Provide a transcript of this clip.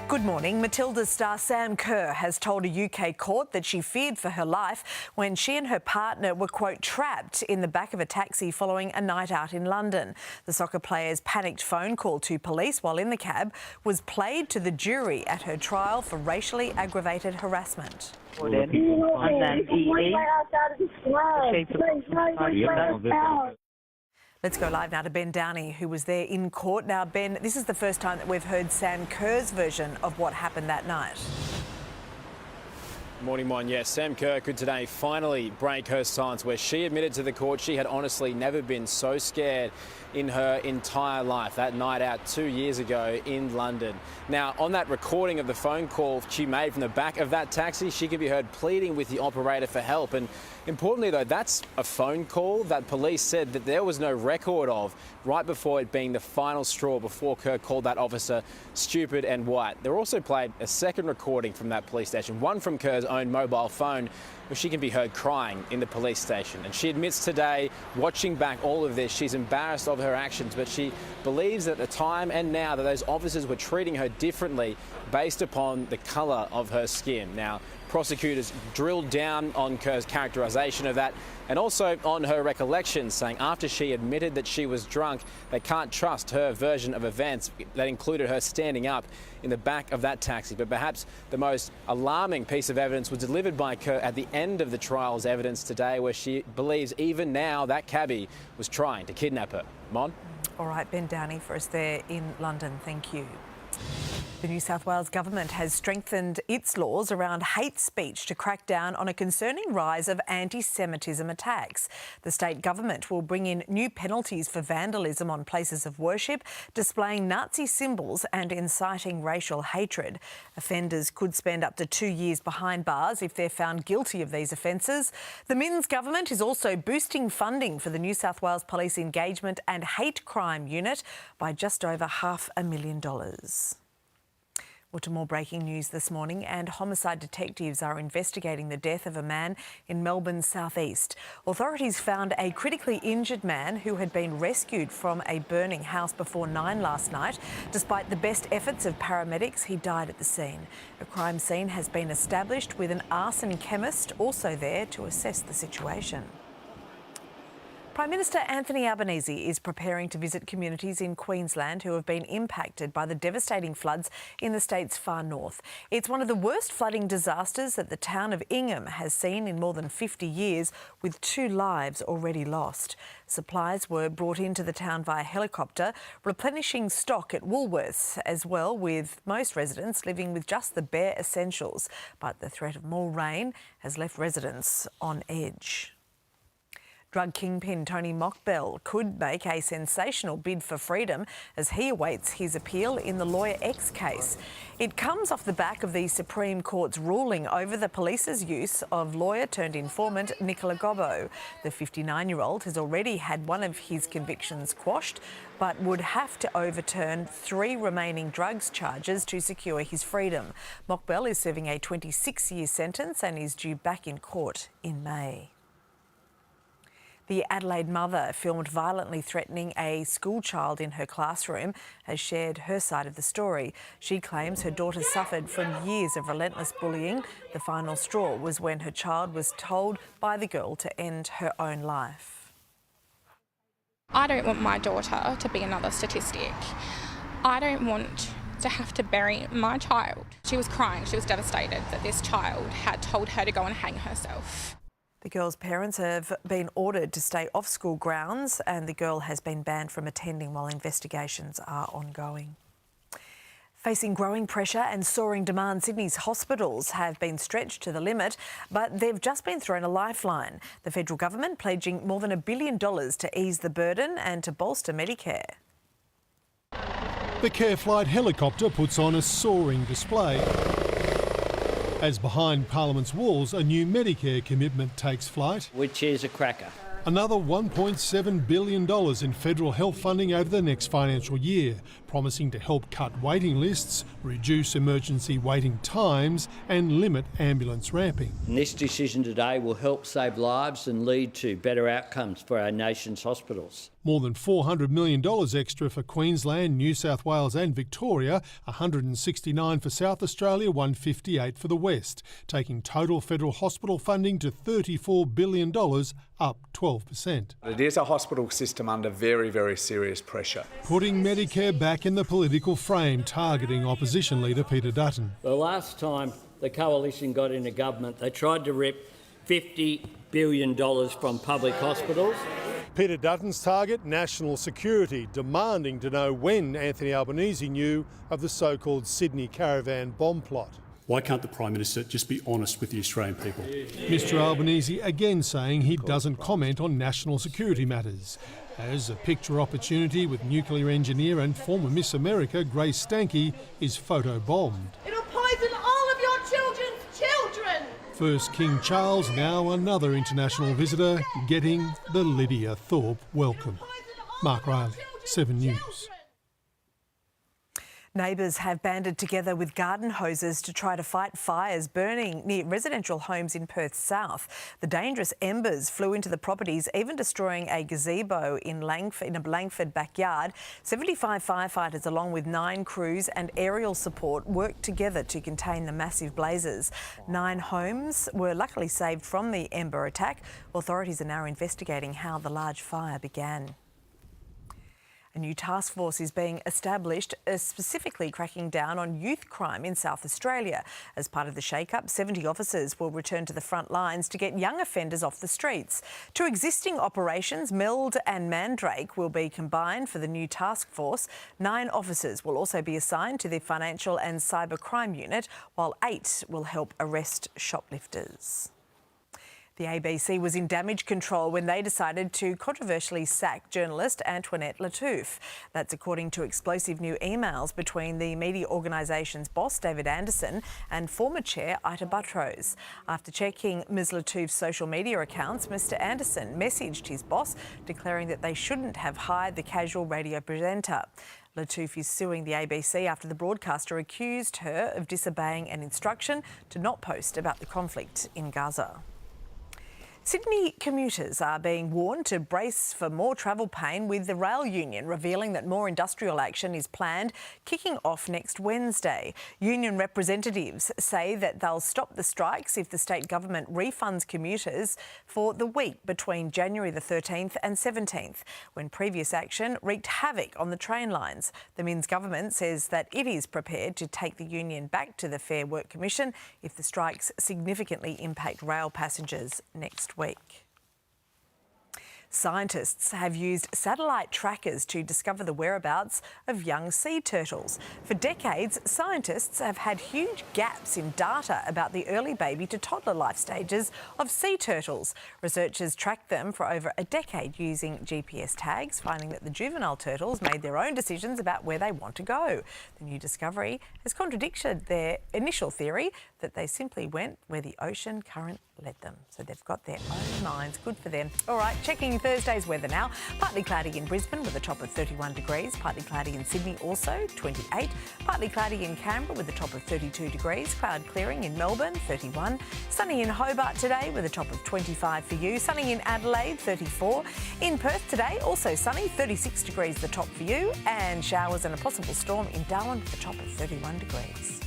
Good morning. Matilda star Sam Kerr has told a UK court that she feared for her life when she and her partner were, quote, trapped in the back of a taxi following a night out in London. The soccer player's panicked phone call to police while in the cab was played to the jury at her trial for racially aggravated harassment. Let's go live now to Ben Downey, who was there in court. Now, Ben, this is the first time that we've heard Sam Kerr's version of what happened that night. Morning, Mon. Yes, Sam Kerr could today finally break her silence, where she admitted to the court she had honestly never been so scared in her entire life. That night out 2 years ago in London. Now, on that recording of the phone call she made from the back of that taxi, she could be heard pleading with the operator for help. And importantly, though, that's a phone call that police said that there was no record of right before it being the final straw, before Kerr called that officer stupid and white. They also played a second recording from that police station, one from Kerr's own mobile phone, where she can be heard crying in the police station. And she admits today, watching back all of this, she's embarrassed of her actions, but she believes at the time and now that those officers were treating her differently based upon the colour of her skin. Now, prosecutors drilled down on Kerr's characterisation of that and also on her recollections, saying after she admitted that she was drunk, they can't trust her version of events that included her standing up in the back of that taxi. But perhaps the most alarming piece of evidence was delivered by Kerr at the end of the trial's evidence today, where she believes even now that cabbie was trying to kidnap her. Mon? All right, Ben Downey for us there in London. Thank you. The New South Wales government has strengthened its laws around hate speech to crack down on a concerning rise of anti-Semitism attacks. The state government will bring in new penalties for vandalism on places of worship, displaying Nazi symbols and inciting racial hatred. Offenders could spend up to 2 years behind bars if they're found guilty of these offences. The Minns government is also boosting funding for the New South Wales Police Engagement and Hate Crime Unit by just over $500,000. Well, to more breaking news this morning, and homicide detectives are investigating the death of a man in Melbourne's southeast. Authorities found a critically injured man who had been rescued from a burning house before 9 last night. Despite the best efforts of paramedics, he died at the scene. A crime scene has been established with an arson chemist also there to assess the situation. Prime Minister Anthony Albanese is preparing to visit communities in Queensland who have been impacted by the devastating floods in the state's far north. It's one of the worst flooding disasters that the town of Ingham has seen in more than 50 years, with 2 lives already lost. Supplies were brought into the town via helicopter, replenishing stock at Woolworths as well, with most residents living with just the bare essentials. But the threat of more rain has left residents on edge. Drug kingpin Tony Mockbell could make a sensational bid for freedom as he awaits his appeal in the Lawyer X case. It comes off the back of the Supreme Court's ruling over the police's use of lawyer-turned-informant Nicola Gobbo. The 59-year-old has already had one of his convictions quashed, but would have to overturn 3 remaining drugs charges to secure his freedom. Mockbell is serving a 26-year sentence and is due back in court in May. The Adelaide mother filmed violently threatening a school child in her classroom has shared her side of the story. She claims her daughter suffered from years of relentless bullying. The final straw was when her child was told by the girl to end her own life. I don't want my daughter to be another statistic. I don't want to have to bury my child. She was crying, she was devastated that this child had told her to go and hang herself. The girl's parents have been ordered to stay off school grounds, and the girl has been banned from attending while investigations are ongoing. Facing growing pressure and soaring demand, Sydney's hospitals have been stretched to the limit, but they've just been thrown a lifeline. The federal government pledging more than $1 billion to ease the burden and to bolster Medicare. The Care Flight helicopter puts on a soaring display as behind Parliament's walls a new Medicare commitment takes flight. Which is a cracker. Another $1.7 billion in federal health funding over the next financial year, promising to help cut waiting lists, reduce emergency waiting times and limit ambulance ramping. And this decision today will help save lives and lead to better outcomes for our nation's hospitals. More than $400 million extra for Queensland, New South Wales and Victoria, $169 for South Australia, $158 for the West, taking total federal hospital funding to $34 billion, up 12%. It is a hospital system under very, very serious pressure. Putting Medicare back in the political frame, targeting opposition leader Peter Dutton. The last time the coalition got into government, they tried to rip $50 billion from public hospitals. Peter Dutton's target, national security, demanding to know when Anthony Albanese knew of the so-called Sydney caravan bomb plot. Why can't the Prime Minister just be honest with the Australian people? Mr Albanese again saying he doesn't comment on national security matters. As a picture opportunity with nuclear engineer and former Miss America Grace Stanke is photo-bombed. It'll poison all of your children's children! First King Charles, now another international visitor, getting the Lydia Thorpe welcome. Mark Riley, 7 News. Neighbours have banded together with garden hoses to try to fight fires burning near residential homes in Perth South. The dangerous embers flew into the properties, even destroying a gazebo in a Langford backyard. 75 firefighters, along with 9 crews and aerial support, worked together to contain the massive blazes. 9 homes were luckily saved from the ember attack. Authorities are now investigating how the large fire began. A new task force is being established, specifically cracking down on youth crime in South Australia. As part of the shake-up, 70 officers will return to the front lines to get young offenders off the streets. 2 existing operations, Meld and Mandrake, will be combined for the new task force. 9 officers will also be assigned to the Financial and Cyber Crime Unit, while 8 will help arrest shoplifters. The ABC was in damage control when they decided to controversially sack journalist Antoinette Lattouf. That's according to explosive new emails between the media organisation's boss, David Anderson, and former chair, Ita Buttrose. After checking Ms Lattouf's social media accounts, Mr Anderson messaged his boss, declaring that they shouldn't have hired the casual radio presenter. Lattouf is suing the ABC after the broadcaster accused her of disobeying an instruction to not post about the conflict in Gaza. Sydney commuters are being warned to brace for more travel pain, with the rail union revealing that more industrial action is planned, kicking off next Wednesday. Union representatives say that they'll stop the strikes if the state government refunds commuters for the week between January the 13th and 17th, when previous action wreaked havoc on the train lines. The Minns government says that it is prepared to take the union back to the Fair Work Commission if the strikes significantly impact rail passengers next week. Scientists have used satellite trackers to discover the whereabouts of young sea turtles. For decades, scientists have had huge gaps in data about the early baby to toddler life stages of sea turtles. Researchers tracked them for over a decade using GPS tags, finding that the juvenile turtles made their own decisions about where they want to go. The new discovery has contradicted their initial theory that they simply went where the ocean current led them. So they've got their own minds. Good for them. All right, checking Thursday's weather now. Partly cloudy in Brisbane with a top of 31 degrees. Partly cloudy in Sydney also, 28. Partly cloudy in Canberra with a top of 32 degrees. Cloud clearing in Melbourne, 31. Sunny in Hobart today with a top of 25 for you. Sunny in Adelaide, 34. In Perth today, also sunny, 36 degrees the top for you. And showers and a possible storm in Darwin with a top of 31 degrees.